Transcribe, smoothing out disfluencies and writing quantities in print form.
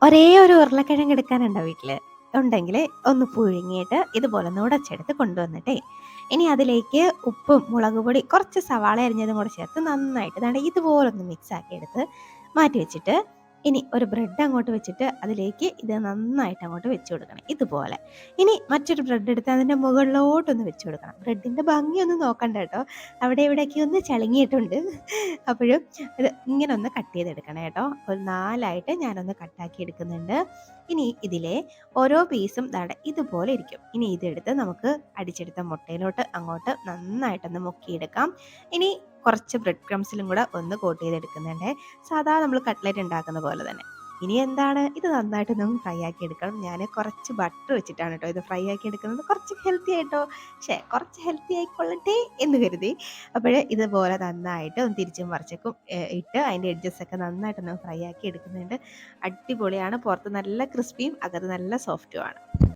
ഒരേ ഒരു ഉരുളക്കിഴങ്ങ് എടുക്കാനുണ്ടോ വീട്ടില്? ഉണ്ടെങ്കില് ഒന്ന് പുഴുങ്ങിയിട്ട് ഇതുപോലെ ഒന്ന് ഉടച്ചെടുത്ത് കൊണ്ടുവന്നിട്ടേ, ഇനി അതിലേക്ക് ഉപ്പും, മുളക് പൊടി, കുറച്ച് സവാള അരിഞ്ഞതും കൂടെ ചേർത്ത് നന്നായിട്ട് ദാണ്ടെ ഇതുപോലൊന്ന് മിക്സ് ആക്കിയെടുത്ത് മാറ്റി വെച്ചിട്ട്, ഇനി ഒരു ബ്രെഡ് അങ്ങോട്ട് വെച്ചിട്ട് അതിലേക്ക് ഇത് നന്നായിട്ട് അങ്ങോട്ട് വെച്ച് കൊടുക്കണം ഇതുപോലെ. ഇനി മറ്റൊരു ബ്രെഡ് എടുത്ത് അതിൻ്റെ മുകളിലോട്ടൊന്ന് വെച്ച് കൊടുക്കണം. ബ്രെഡിൻ്റെ ഭംഗിയൊന്നും നോക്കണ്ട കേട്ടോ. അവിടെ ഇവിടെയൊക്കെ ഒന്ന് ചളുങ്ങിയിട്ടുണ്ട്. അപ്പോഴും ഇത് ഇങ്ങനെ ഒന്ന് കട്ട് ചെയ്തെടുക്കണം കേട്ടോ. ഒരു 4 ആയിട്ട് ഞാനൊന്ന് കട്ടാക്കി എടുക്കുന്നുണ്ട്. ഇനി ഇതിലെ ഓരോ പീസും ദാണ്ടെ ഇതുപോലെ ഇരിക്കും. ഇനി ഇതെടുത്ത് നമുക്ക് അടിച്ചെടുത്ത മുട്ടയിലോട്ട് അങ്ങോട്ട് നന്നായിട്ടൊന്ന് മുക്കിയെടുക്കാം. ഇനി കുറച്ച് ബ്രെഡ് ക്രംസിലും കൂടെ ഒന്ന് കോട്ട് ചെയ്തെടുക്കുന്നുണ്ട്. സാധാ നമ്മൾ കട്ട്ലറ്റ് ഉണ്ടാക്കുന്ന പോലെ തന്നെ. ഇനി എന്താണ് ഇത് നന്നായിട്ടൊന്ന് ഫ്രൈ ആക്കി എടുക്കണം. ഞാൻ കുറച്ച് ബട്ടർ വെച്ചിട്ടാണ് കേട്ടോ ഇത് ഫ്രൈ ആക്കി എടുക്കുന്നത്. കുറച്ച് ഹെൽത്തി ആയിട്ടോ, കുറച്ച് ഹെൽത്തി ആയിക്കൊള്ളട്ടെ എന്ന് കരുതി. അപ്പോൾ ഇതുപോലെ നന്നായിട്ട് ഒന്ന് തിരിച്ചും മറിച്ചേക്കും ഇട്ട് അതിൻ്റെ എഡ്ജസ് ഒക്കെ നന്നായിട്ടൊന്ന് ഫ്രൈ ആക്കി എടുക്കുന്നുണ്ട്. അടിപൊളിയാണ്. പുറത്ത് നല്ല ക്രിസ്പിയും അകത്ത് നല്ല സോഫ്റ്റുമാണ്.